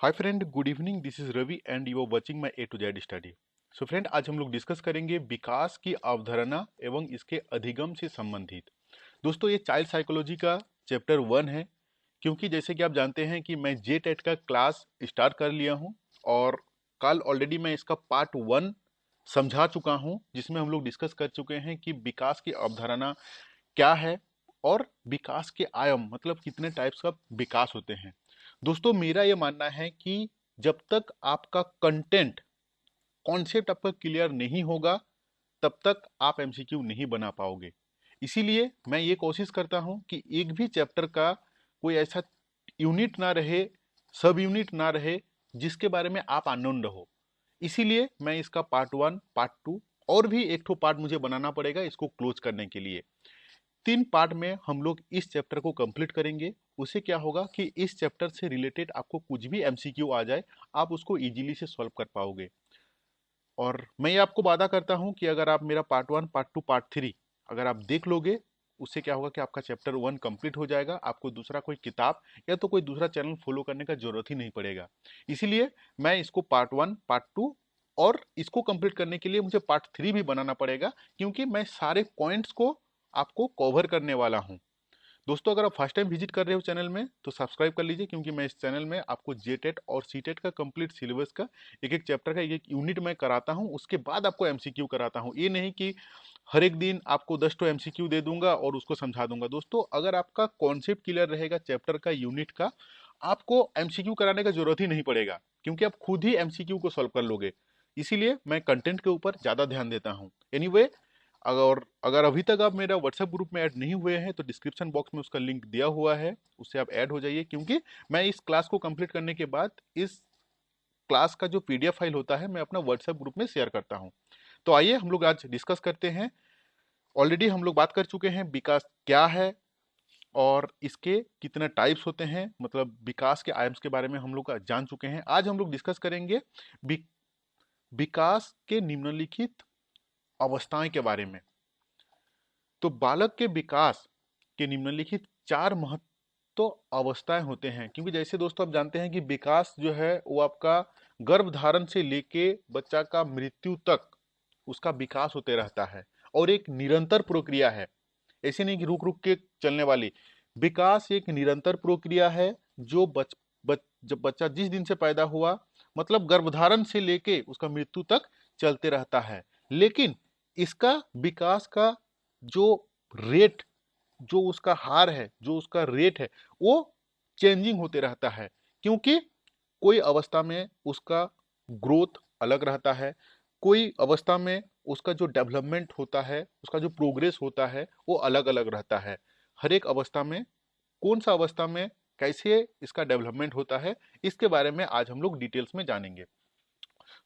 Hi friend, good evening. This is Ravi and you are watching my A to Z study. So friend, आज हम लोग discuss करेंगे विकास की अवधारणा एवं इसके अधिगम से संबंधित। दोस्तों, ये चाइल्ड साइकोलॉजी का चैप्टर 1 है। क्योंकि जैसे कि आप जानते हैं कि मैं जे टेट का क्लास स्टार्ट कर लिया हूं और कल ऑलरेडी मैं इसका पार्ट 1 समझा चुका हूं, जिसमें हम लोग डिस्कस कर चुके हैं कि विकास की अवधारणा क्या है और विकास के आयाम मतलब कितने टाइप्स का विकास होते हैं। दोस्तों, मेरा ये मानना है कि जब तक आपका कंटेंट कॉन्सेप्ट आपका क्लियर नहीं होगा तब तक आप एमसीक्यू नहीं बना पाओगे। इसीलिए मैं ये कोशिश करता हूं कि एक भी चैप्टर का कोई ऐसा यूनिट ना रहे, सब यूनिट ना रहे जिसके बारे में आप अननोन रहो। इसीलिए मैं इसका पार्ट 1, पार्ट 2 और भी एक ठो पार्ट मुझे बनाना पड़ेगा इसको क्लोज करने के लिए। 3 पार्ट में हम लोग इस चैप्टर को कंप्लीट करेंगे। उससे क्या होगा कि इस चैप्टर से रिलेटेड आपको कुछ भी एमसीक्यू आ जाए, आप उसको इजीली से सॉल्व कर पाओगे। और मैं ये आपको वादा करता हूं कि अगर आप मेरा पार्ट 1, पार्ट 2, पार्ट 3 अगर आप देख लोगे, उससे क्या होगा कि आपका चैप्टर 1 कंप्लीट हो जाएगा। आपको दूसरा कोई किताब या तो कोई दूसरा चैनल फॉलो करने का जरूरत ही नहीं पड़ेगा। इसीलिए मैं इसको पार्ट 1, पार्ट 2 और इसको कंप्लीट करने के लिए मुझे पार्ट 3 भी बनाना पड़ेगा, क्योंकि मैं सारे पॉइंट्स को आपको कवर करने वाला हूं। दोस्तों, अगर आप फर्स्ट टाइम विजिट कर रहे हो चैनल में तो सब्सक्राइब कर लीजिए, क्योंकि मैं इस चैनल में आपको जेटेट और सीटेट का कंप्लीट सिलेबस का एक एक चैप्टर का एक एक यूनिट मैं कराता हूं। उसके बाद आपको एमसीक्यू कराता हूं। ये नहीं कि हर एक दिन आपको 10 तो एमसीक्यू दे दूंगा और उसको समझा दूंगा। दोस्तों, अगर आपका कॉन्सेप्ट क्लियर रहेगा चैप्टर का, यूनिट का, आपको एमसीक्यू कराने का जरूरत ही नहीं पड़ेगा, क्योंकि आप खुद ही एमसीक्यू को सॉल्व कर लोगे। इसीलिए मैं कंटेंट के ऊपर ज्यादा ध्यान देता हूँ। एनीवे, अगर अगर अभी तक आप मेरा व्हाट्सएप ग्रुप में ऐड नहीं हुए हैं तो डिस्क्रिप्शन बॉक्स में उसका लिंक दिया हुआ है, उससे आप ऐड हो जाइए। क्योंकि मैं इस क्लास को कंप्लीट करने के बाद इस क्लास का जो पीडीएफ फाइल होता है मैं अपना व्हाट्सएप ग्रुप में शेयर करता हूं। तो आइए हम लोग आज डिस्कस करते हैं। ऑलरेडी हम लोग बात कर चुके हैं विकास क्या है और इसके कितने टाइप्स होते हैं, मतलब विकास के आयाम्स के बारे में हम लोग जान चुके हैं। आज हम लोग डिस्कस करेंगे वि- विकास के निम्नलिखित अवस्थाएं के बारे में। तो बालक के विकास के निम्नलिखित 4 महत्व अवस्थाएं होते हैं। क्योंकि जैसे दोस्तों आप जानते हैं कि विकास जो है वो आपका गर्भधारण से लेके बच्चा का मृत्यु तक उसका विकास होते रहता है और एक निरंतर प्रक्रिया है। ऐसे नहीं कि रुक रुक के चलने वाली। विकास एक निरंतर प्रक्रिया है जो जब बच्चा जिस दिन से पैदा हुआ, मतलब गर्भधारण से लेके उसका मृत्यु तक चलते रहता है। लेकिन इसका विकास का जो रेट, जो उसका हार है, जो उसका रेट है, वो चेंजिंग होते रहता है। क्योंकि कोई अवस्था में उसका ग्रोथ अलग रहता है, कोई अवस्था में उसका जो डेवलपमेंट होता है, उसका जो प्रोग्रेस होता है, वो अलग अलग रहता है। हर एक अवस्था में कौन सा अवस्था में कैसे इसका डेवलपमेंट होता है, इसके बारे में आज हम लोग डिटेल्स में जानेंगे।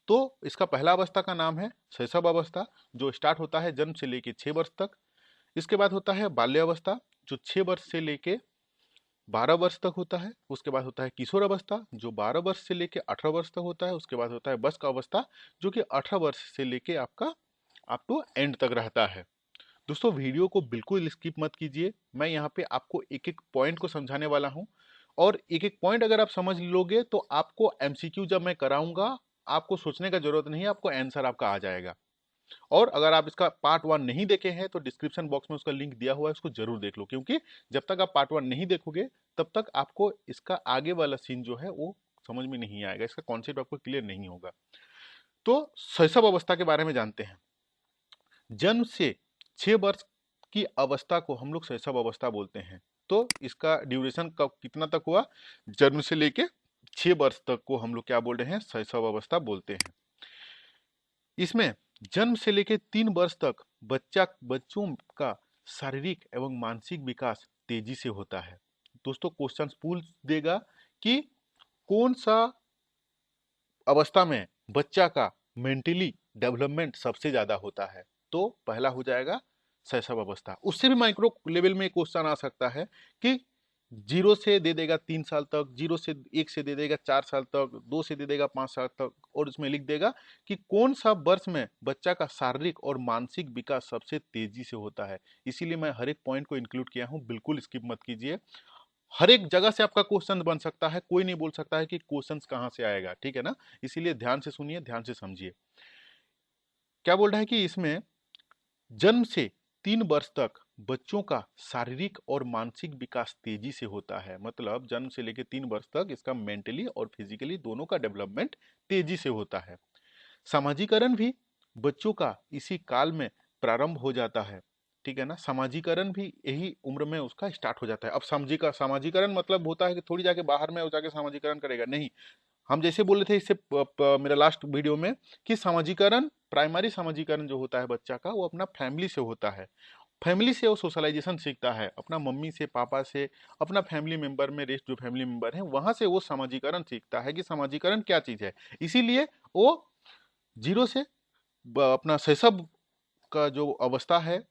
तो इसका पहला अवस्था का नाम है शैशव अवस्था, जो स्टार्ट होता है जन्म से लेके 6 वर्ष तक। इसके बाद होता है बाल्य अवस्था, जो 6 वर्ष से लेके 12 वर्ष तक होता है। उसके बाद होता है किशोर अवस्था, जो 12 वर्ष से लेके 18 वर्ष तक होता है। उसके बाद होता है वयस्क अवस्था, जो कि 18 वर्ष से लेके आपका अप टू एंड तक रहता है। दोस्तों, वीडियो को बिल्कुल स्किप मत कीजिए। मैं यहाँ पे आपको एक एक पॉइंट को समझाने वाला हूँ, और एक एक पॉइंट अगर आप समझ लोगे तो आपको एमसीक्यू जब मैं कराऊंगा, आपको सोचने का जरूरत नहीं है, आपको आंसर आपका आ जाएगा। और अगर आप इसका पार्ट 1 नहीं देखे हैं तो डिस्क्रिप्शन बॉक्स में उसका लिंक दिया हुआ है, उसको जरूर देख लो। क्योंकि जब तक आप पार्ट 1 नहीं देखोगे तब तक आपको इसका आगे वाला सीन जो है वो समझ में नहीं आएगा, इसका कॉन्सेप्ट आपको क्लियर नहीं होगा। तो शैशव अवस्था के बारे में जानते हैं। जन्म से 6 वर्ष की अवस्था को हम लोग शैशव अवस्था बोलते हैं। तो इसका ड्यूरेशन कब कितना तक हुआ, जन्म से लेके 6 वर्ष तक को हम लोग क्या बोल रहे हैं, शैशव अवस्था बोलते हैं। इसमें जन्म से लेकर 3 वर्ष तक बच्चों का शारीरिक एवं मानसिक विकास तेजी से होता है। दोस्तों, क्वेश्चन पूछ देगा कि कौन सा अवस्था में बच्चा का मेंटली डेवलपमेंट सबसे ज्यादा होता है, तो पहला हो जाएगा शैशव अवस्था। उससे भी माइक्रो लेवल में क्वेश्चन आ सकता है कि 0 से दे देगा 3 साल तक, 1 से दे देगा 4 साल तक, 2 से दे देगा 5 साल तक, और उसमें लिख देगा कि कौन सा वर्ष में बच्चा का शारीरिक और मानसिक विकास सबसे तेजी से होता है। इसीलिए मैं हर एक पॉइंट को इंक्लूड किया हूं, बिल्कुल स्किप मत कीजिए। हर एक जगह से आपका क्वेश्चन बन सकता है, कोई नहीं बोल सकता है कि क्वेश्चन कहाँ से आएगा, ठीक है ना। इसीलिए ध्यान से सुनिए, ध्यान से समझिए। क्या बोल रहा है कि इसमें जन्म से 3 वर्ष तक बच्चों का शारीरिक और मानसिक विकास तेजी से होता है। मतलब जन्म से लेकर 3 वर्ष तक इसका मेंटली और फिजिकली दोनों का डेवलपमेंट तेजी से होता है। सामाजिकरण भी बच्चों का इसी काल में प्रारंभ हो जाता है, ठीक है ना। सामाजिकरण भी यही उम्र में उसका स्टार्ट हो जाता है। अब सामाजिकरण मतलब होता है कि थोड़ी जाके बाहर में हो जाके सामाजिकरण करेगा, नहीं। हम जैसे बोले थे इससे मेरा लास्ट वीडियो में कि सामाजिकरण, प्राइमरी सामाजिकरण जो होता है बच्चा का, वो अपना फैमिली से होता है। फैमिली से वो सोशलाइजेशन सीखता है, अपना मम्मी से, पापा से, अपना फैमिली मेंबर में रेस्ट जो फैमिली मेंबर है वहां से वो सामाजिकरण सीखता है कि सामाजिकरण क्या चीज है। इसीलिए वो जीरो से अपना शैशव का जो अवस्था है,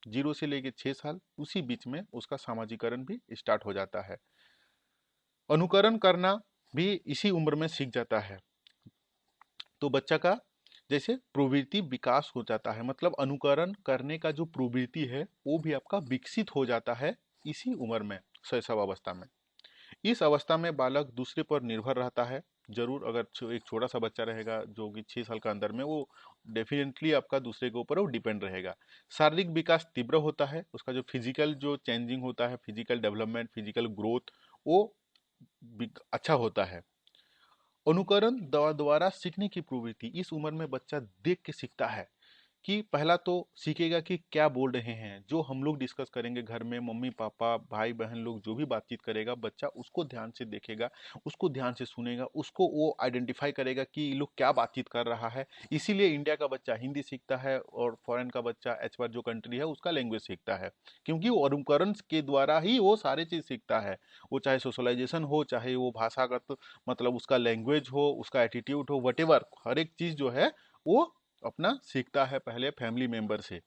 0 से लेके 6 साल, उसी बीच में उसका सामाजिकरण भी स्टार्ट हो जाता है। अनुकरण करना भी इसी उम्र में सीख जाता है। तो बच्चा का जैसे प्रवृत्ति विकास हो जाता है, मतलब अनुकरण करने का जो प्रवृत्ति है वो भी आपका विकसित हो जाता है इसी उम्र में, शैशव अवस्था में। इस अवस्था में बालक दूसरे पर निर्भर रहता है। जरूर, अगर एक छोटा सा बच्चा रहेगा जो कि 6 साल का अंदर में, वो डेफिनेटली आपका दूसरे के ऊपर वो डिपेंड रहेगा। शारीरिक विकास तीव्र होता है, उसका जो फिजिकल जो चेंजिंग होता है, फिजिकल डेवलपमेंट, फिजिकल ग्रोथ, वो अच्छा होता है। अनुकरण द्वारा सीखने की प्रवृत्ति, इस उम्र में बच्चा देख के सीखता है कि पहला तो सीखेगा कि क्या बोल रहे हैं, जो हम लोग डिस्कस करेंगे घर में, मम्मी पापा भाई बहन लोग जो भी बातचीत करेगा, बच्चा उसको ध्यान से देखेगा, उसको ध्यान से सुनेगा, उसको वो आइडेंटिफाई करेगा कि ये लोग क्या बातचीत कर रहा है। इसीलिए इंडिया का बच्चा हिंदी सीखता है और फॉरेन का बच्चा एच बार जो कंट्री है उसका लैंग्वेज सीखता है, क्योंकि वो अनुकरण के द्वारा ही वो सारे चीज सीखता है। वो चाहे सोशलाइजेशन हो, चाहे वो भाषागत मतलब उसका लैंग्वेज हो, उसका एटीट्यूड हो, वट हर एक चीज जो है वो अपना सीखता है पहले फैमिली मेंबर से।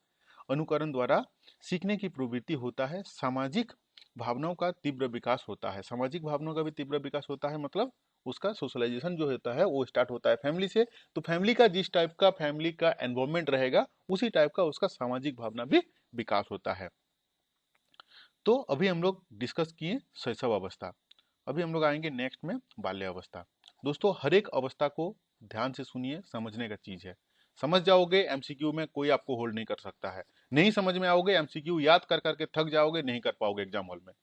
अनुकरण द्वारा सीखने की प्रवृत्ति होता है। सामाजिक भावनाओं का तीव्र विकास होता है। सामाजिक भावनाओं का भी तीव्र विकास होता है, मतलब उसका सोशलाइजेशन जो होता है वो स्टार्ट होता है फैमिली से। तो फैमिली का जिस टाइप का फैमिली का एनवायरमेंट रहेगा, उसी टाइप का उसका सामाजिक भावना भी विकास होता है। तो अभी हम लोग डिस्कस किए शैशव अवस्था। अभी हम लोग आएंगे नेक्स्ट में बाल्य अवस्था। दोस्तों, हर एक अवस्था को ध्यान से सुनिए, समझने का चीज है। समझ जाओगे एमसीक्यू में कोई आपको होल्ड नहीं कर सकता है, नहीं समझ में आओगे एमसीक्यू याद कर करके थक जाओगे, नहीं कर पाओगे एग्जाम हॉल में।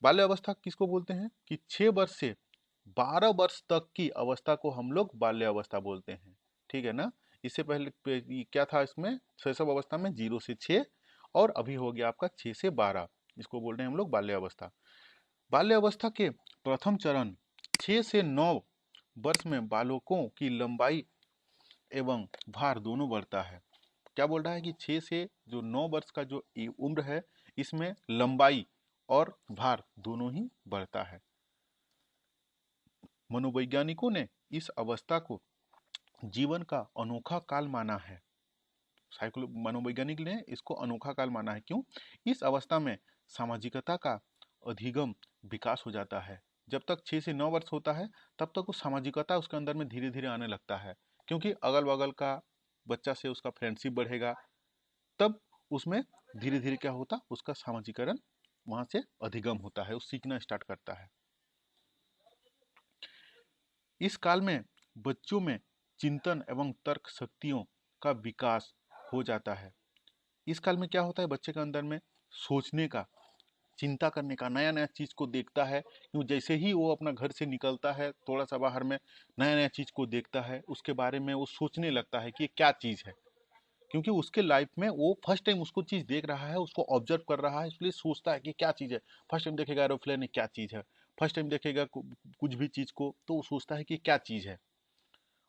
बाल्य अवस्था किसको बोलते हैं कि 6 वर्ष से 12 वर्ष तक की अवस्था को हम लोग बाल्य अवस्था बोलते हैं, ठीक है ना। इससे पहले क्या था इसमें, शैशव अवस्था में 0 से 6, और अभी हो गया आपका 6 से 12, इसको बोल रहे हैं हम लोग बाल्य अवस्था। बाल्य अवस्था के प्रथम चरण 6 से 9 वर्ष में बालकों की लंबाई एवं भार दोनों बढ़ता है। क्या बोल रहा है कि 6 से जो 9 वर्ष का जो उम्र है, इसमें लंबाई और भार दोनों ही बढ़ता है। मनोवैज्ञानिकों ने इस अवस्था को जीवन का अनोखा काल माना है। मनोवैज्ञानिक ने इसको अनोखा काल माना है। क्यों? इस अवस्था में सामाजिकता का अधिगम विकास हो जाता है। जब तक 6 से 9 वर्ष होता है तब तक वो सामाजिकता उसके अंदर में धीरे धीरे आने लगता है, क्योंकि अगल बगल का बच्चा से उसका फ्रेंडशिप बढ़ेगा, तब उसमें धीरे धीरे क्या होता, उसका सामाजिकरण वहां से अधिगम होता है, वो सीखना स्टार्ट करता है। इस काल में बच्चों में चिंतन एवं तर्क शक्तियों का विकास हो जाता है। इस काल में क्या होता है, बच्चे के अंदर में सोचने का, चिंता करने का, नया नया चीज को देखता है। क्यों? जैसे ही वो अपना घर से निकलता है, थोड़ा सा बाहर में नया नया चीज को देखता है, उसके बारे में वो सोचने लगता है कि ये क्या चीज है, क्योंकि उसके लाइफ में वो फर्स्ट टाइम उसको चीज देख रहा है, उसको ऑब्जर्व कर रहा है, इसलिए सोचता है कि क्या चीज है। फर्स्ट टाइम देखेगा एरोप्लेन, क्या चीज है। फर्स्ट टाइम देखेगा कुछ भी चीज को, तो वो सोचता है कि क्या चीज है।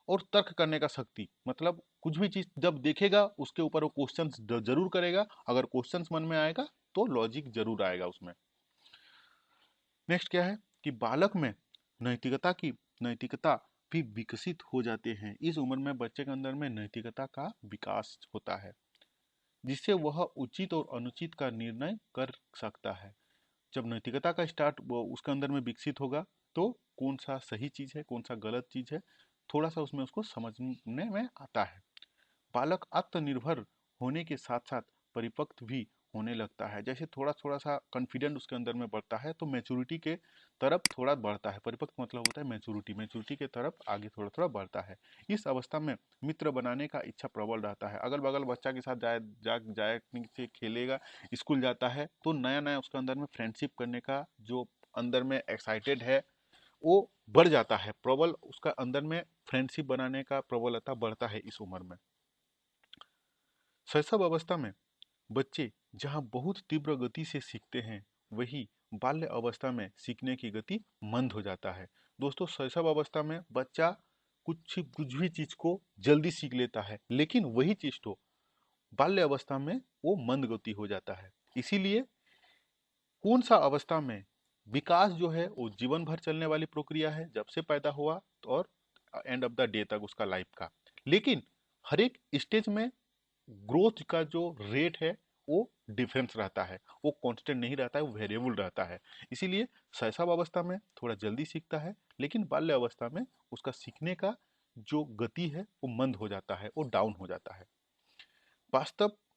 और तर्क करने का शक्ति, मतलब कुछ भी चीज जब देखेगा उसके ऊपर वो क्वेश्चंस जरूर करेगा, अगर क्वेश्चंस मन में आएगा तो लॉजिक जरूर आएगा उसमें। नेक्स्ट क्या है कि बालक में नैतिकता भी विकसित हो जाते हैं। इस उम्र में बच्चे के अंदर में नैतिकता का विकास होता है, जिससे वह उचित और अनुचित का निर्णय कर सकता है। जब नैतिकता का स्टार्ट उसके अंदर में विकसित होगा, तो कौन सा सही चीज है, कौन सा गलत चीज है, थोड़ा सा उसमें उसको समझने में आता है। बालक आत्मनिर्भर होने के साथ साथ परिपक्व भी होने लगता है। जैसे थोड़ा थोड़ा सा कॉन्फिडेंट उसके अंदर में बढ़ता है तो मैच्योरिटी के तरफ थोड़ा बढ़ता है। परिपक्व मतलब होता है मैच्योरिटी, मैच्योरिटी के तरफ आगे थोड़ा थोड़ा बढ़ता है। इस अवस्था में मित्र बनाने का इच्छा प्रबल रहता है। अगल बगल बच्चा के साथ जाए से खेलेगा, स्कूल जाता है तो नया नया उसके अंदर में फ्रेंडशिप करने का जो अंदर में एक्साइटेड है वो बढ़ जाता है। प्रबल उसका अंदर में फ्रेंडशिप बनाने का प्रबलता बढ़ता है इस उम्र में। शैशव अवस्था में बच्चे जहाँ बहुत तीव्र गति से सीखते हैं, वही बाल्य अवस्था में सीखने की गति मंद हो जाता है। दोस्तों, शैशव अवस्था में बच्चा कुछ भी चीज को जल्दी सीख लेता है, लेकिन वही चीज तो बाल्य अवस्था में वो मंद गति हो जाता है। इसीलिए कौन सा अवस्था में विकास जो है वो जीवन भर चलने वाली प्रक्रिया है, जब से पैदा हुआ और एंड ऑफ द डे तक उसका लाइफ का। लेकिन हर एक स्टेज में ग्रोथ का जो रेट है वो डिफरेंस रहता है, वो कांस्टेंट नहीं रहता है, वो वेरिएबल रहता है। इसीलिए शैशव अवस्था में थोड़ा जल्दी सीखता है, लेकिन बाल्य अवस्था में उसका सीखने का जो गति है वो मंद हो जाता है, वो डाउन हो जाता है।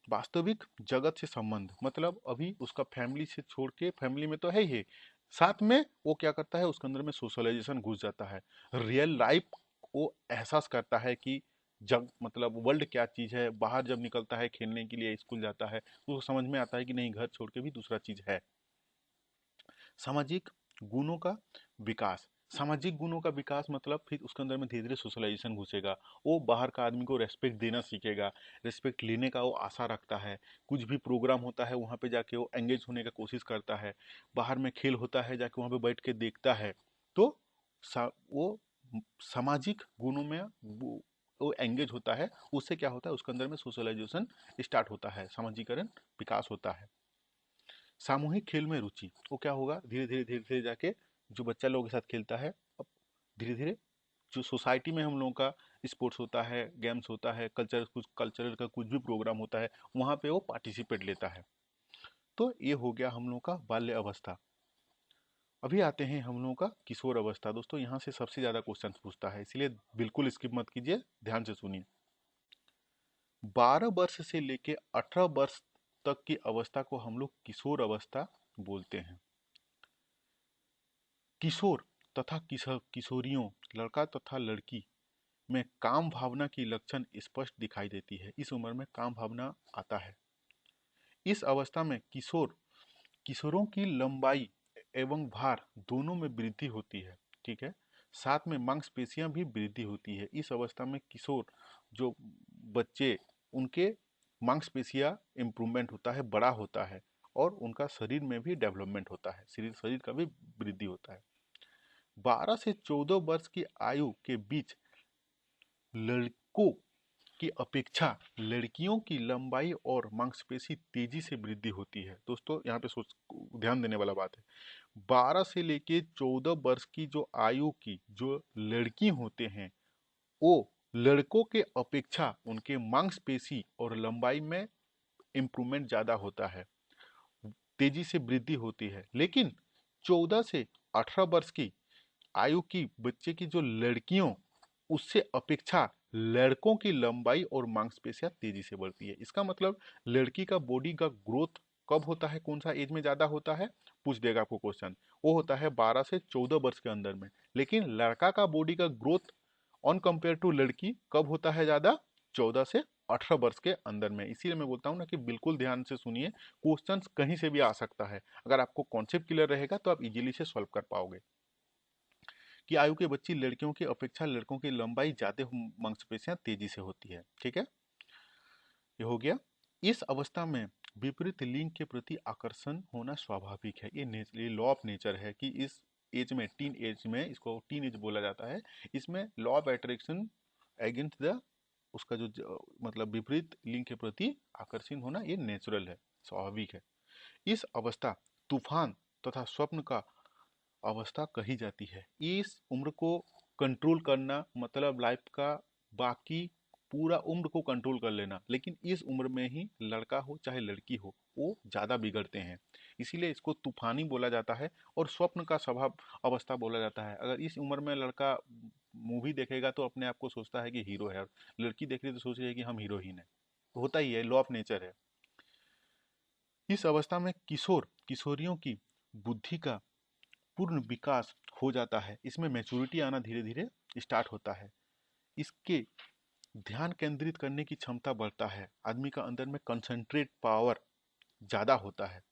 वास्तविक जगत से संबंध मतलब अभी उसका फैमिली से छोड़ के, फैमिली में तो है ही, साथ में वो क्या करता है उसके अंदर में सोशलाइजेशन घुस जाता है। रियल लाइफ वो एहसास करता है कि जग मतलब वर्ल्ड क्या चीज़ है। बाहर जब निकलता है खेलने के लिए, स्कूल जाता है तो समझ में आता है कि नहीं, घर छोड़ के भी दूसरा चीज़ है। सामाजिक गुणों का विकास। सामाजिक गुणों का विकास मतलब फिर उसके अंदर में धीरे धीरे सोशलाइजेशन घुसेगा। वो बाहर का आदमी को रेस्पेक्ट देना सीखेगा, रेस्पेक्ट लेने का वो आशा रखता है। कुछ भी प्रोग्राम होता है वहाँ पे जाके वो एंगेज होने का कोशिश करता है। बाहर में खेल होता है जाके वहाँ पे बैठ के देखता है। तो वो सामाजिक गुणों में वो एंगेज होता है। उससे क्या होता है, उसके अंदर में सोशलाइजेशन स्टार्ट होता है, सामाजिकरण विकास होता है। सामूहिक खेल में रुचि, वो क्या होगा, धीरे धीरे जाके जो बच्चा लोगों के साथ खेलता है, अब धीरे धीरे जो सोसाइटी में हम लोगों का स्पोर्ट्स होता है, गेम्स होता है, कल्चरल का कुछ भी प्रोग्राम होता है, वहाँ पे वो पार्टिसिपेट लेता है। तो ये हो गया हम लोगों का बाल्य अवस्था। अभी आते हैं हम लोगों का किशोर अवस्था। दोस्तों, यहाँ से सबसे ज़्यादा क्वेश्चन पूछता है, इसलिए बिल्कुल स्किप मत कीजिए, ध्यान से सुनिए। 12 वर्ष से लेके 18 वर्ष तक की अवस्था को हम लोग किशोर अवस्था बोलते हैं। किशोर तथा किशोरियों, लड़का तथा लड़की में काम भावना की लक्षण स्पष्ट दिखाई देती है। इस उम्र में काम भावना आता है। इस अवस्था में किशोरों की लंबाई एवं भार दोनों में वृद्धि होती है। ठीक है, साथ में मांसपेशियां भी वृद्धि होती है। इस अवस्था में किशोर जो बच्चे, उनके मांसपेशियां इंप्रूवमेंट होता है, बड़ा होता है, और उनका शरीर में भी डेवलपमेंट होता है, शरीर का भी वृद्धि होता है। 12 से 14 वर्ष की आयु के बीच लड़कों की अपेक्षा लड़कियों की लंबाई और मांसपेशी तेजी से वृद्धि होती है। दोस्तों, यहाँ पे सोच ध्यान देने वाला बात है। 12 से लेके 14 वर्ष की जो आयु की जो लड़की होते हैं, वो लड़कों के अपेक्षा उनके मांसपेशी और लंबाई में इंप्रूवमेंट ज्यादा होता है, तेजी से वृद्धि होती है। लेकिन 14 से 18 वर्ष की आयु की बच्चे की जो लड़कियों, उससे अपेक्षा लड़कों की लंबाई और मांसपेशियां तेजी से बढ़ती है। इसका मतलब लड़की का बॉडी का ग्रोथ कब होता है, कौन सा एज में ज्यादा होता है, पूछ देगा आपको क्वेश्चन। वो होता है 12 से 14 वर्ष के अंदर में। लेकिन लड़का का बॉडी का ग्रोथ ऑन कंपेयर टू लड़की कब होता है ज्यादा, 14 से 18 वर्ष के अंदर में। इसीलिए मैं बोलता हूँ ना कि बिल्कुल ध्यान से सुनिए, क्वेश्चन कहीं से भी आ सकता है। अगर आपको कॉन्सेप्ट क्लियर रहेगा तो आप इजीली से सॉल्व कर पाओगे। कि आयु के बच्ची लड़कियों की अपेक्षा लड़कों की लंबाई ज्यादा मांसपेशियां तेजी से होती है। ठीक है, ये हो गया। इस अवस्था में विपरीत लिंग के प्रति आकर्षण होना स्वाभाविक है। ये लॉ ऑफ नेचर है कि इस एज में, टीन एज में, इसको टीन एज बोला जाता है, इसमें law of attraction against the उसका मतलब विपरीत लिंग के प्रति आकर्षण होना ये नेचुरल है, स्वाभाविक है। इस अवस्था तूफान तथा स्वप्न का अवस्था कही जाती है। इस उम्र को कंट्रोल करना मतलब लाइफ का बाकी पूरा उम्र को कंट्रोल कर लेना, लेकिन इस उम्र में ही लड़का हो चाहे लड़की हो वो ज्यादा बिगड़ते हैं। इसीलिए इसको तूफानी बोला जाता है और स्वप्न का स्वभाव अवस्था बोला जाता है। अगर इस उम्र में लड़का मूवी देखेगा तो अपने आप को सोचता है कि हीरो है, और लड़की देख रही तो सोच रही है कि हम हीरोइन है। होता ही है, लॉ ऑफ नेचर है। इस अवस्था में किशोर किशोरियों की बुद्धि का पूर्ण विकास हो जाता है। इसमें मैच्योरिटी आना धीरे धीरे स्टार्ट होता है। इसके ध्यान केंद्रित करने की क्षमता बढ़ता है। आदमी का अंदर में कंसंट्रेट पावर ज़्यादा होता है।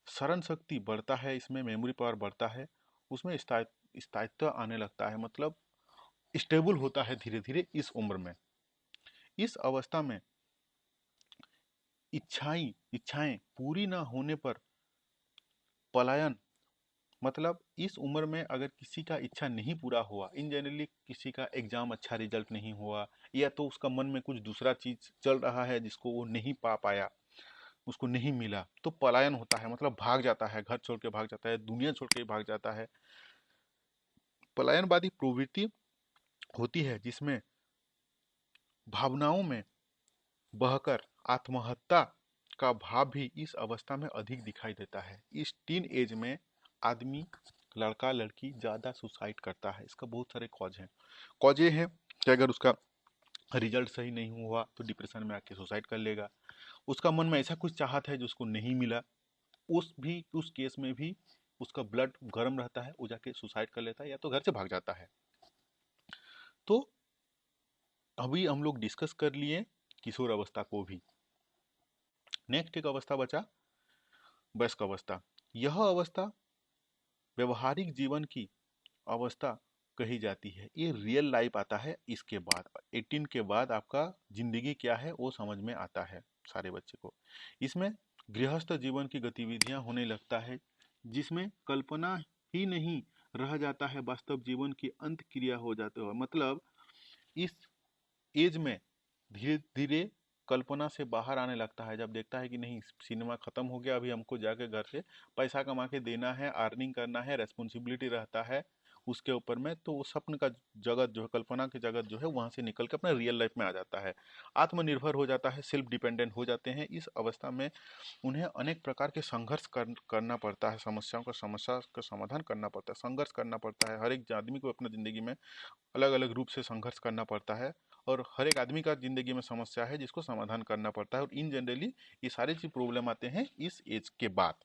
स्मरण शक्ति बढ़ता है, इसमें मेमोरी पावर बढ़ता है। उसमें स्थायित्व आने लगता है, मतलब स्टेबल होता है धीरे धीरे इस उम्र में। इस अवस्था में इच्छाएं पूरी ना होने पर पलायन, मतलब इस उम्र में अगर किसी का इच्छा नहीं पूरा हुआ, इन जनरली किसी का एग्जाम अच्छा रिजल्ट नहीं हुआ, या तो उसका मन में कुछ दूसरा चीज चल रहा है जिसको वो नहीं पा पाया, उसको नहीं मिला, तो पलायन होता है, मतलब भाग जाता है, घर छोड़ के भाग जाता है, दुनिया छोड़ के भाग जाता है। पलायनवादी प्रवृत्ति होती है जिसमें भावनाओं में बहकर आत्महत्या का भाव भी इस अवस्था में अधिक दिखाई देता है। इस टीन एज में आदमी, लड़का लड़की ज़्यादा सुसाइड करता है। इसका बहुत सारे कॉज हैं। कॉज ये है कि अगर उसका रिजल्ट सही नहीं हुआ तो डिप्रेशन में आके सुसाइड कर लेगा। उसका मन में ऐसा कुछ चाहत है जो उसको नहीं मिला, उस केस में भी उसका ब्लड गर्म रहता है, वो जाके सुसाइड कर लेता है या तो घर से भाग जाता है। तो अभी हम लोग डिस्कस कर लिए किशोर अवस्था को भी। नेक्स्ट एक अवस्था बचा वयस्क अवस्था। यह अवस्था व्यवहारिक जीवन की अवस्था कही जाती है। ये रियल लाइफ आता है इसके बाद। 18 के बाद आपका जिंदगी क्या है वो समझ में आता है सारे बच्चे को। इसमें गृहस्थ जीवन की गतिविधियां होने लगता है, जिसमें कल्पना ही नहीं रह जाता है, वास्तव जीवन की अंत क्रिया हो जाते हो। मतलब इस एज में धीरे धीरे कल्पना से बाहर आने लगता है, जब देखता है कि नहीं सिनेमा खत्म हो गया, अभी हमको जाके घर से पैसा कमा के देना है, अर्निंग करना है, रेस्पॉन्सिबिलिटी रहता है उसके ऊपर में, तो वो स्वप्न का जगत जो है, कल्पना की जगत जो है, वहां से निकल के अपना रियल लाइफ में आ जाता है, आत्मनिर्भर हो जाता है, सेल्फ डिपेंडेंट हो जाते हैं। इस अवस्था में उन्हें अनेक प्रकार के संघर्ष करना पड़ता है, समस्या का समाधान करना पड़ता है, संघर्ष करना पड़ता है। हर एक आदमी को अपने जिंदगी में अलग अलग रूप से संघर्ष करना पड़ता है, और हर एक आदमी का जिंदगी में समस्या है जिसको समाधान करना पड़ता है। और इन जनरली ये सारी चीज प्रॉब्लम आते हैं इस एज के बाद।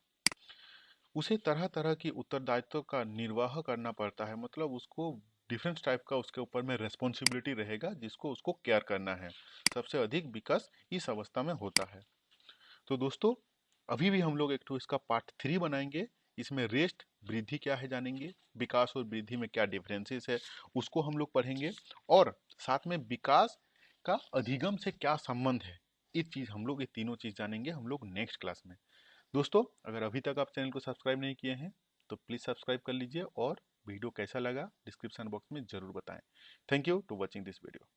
उसे तरह तरह की उत्तरदायित्व का निर्वाह करना पड़ता है, मतलब उसको डिफरेंट टाइप का उसके ऊपर में रेस्पॉन्सिबिलिटी रहेगा जिसको उसको केयर करना है। सबसे अधिक विकास इस अवस्था में होता है। तो दोस्तों, अभी भी हम लोग एक तो इसका पार्ट 3 बनाएंगे। इसमें रेस्ट वृद्धि क्या है जानेंगे, विकास और वृद्धि में क्या डिफरेंसेस है उसको हम लोग पढ़ेंगे, और साथ में विकास का अधिगम से क्या संबंध है, ये चीज हम लोग, ये तीनों चीज जानेंगे हम लोग नेक्स्ट क्लास में। दोस्तों, अगर अभी तक आप चैनल को सब्सक्राइब नहीं किए हैं तो प्लीज सब्सक्राइब कर लीजिए, और वीडियो कैसा लगा डिस्क्रिप्शन बॉक्स में जरूर बताएं। Thank you to watching this video.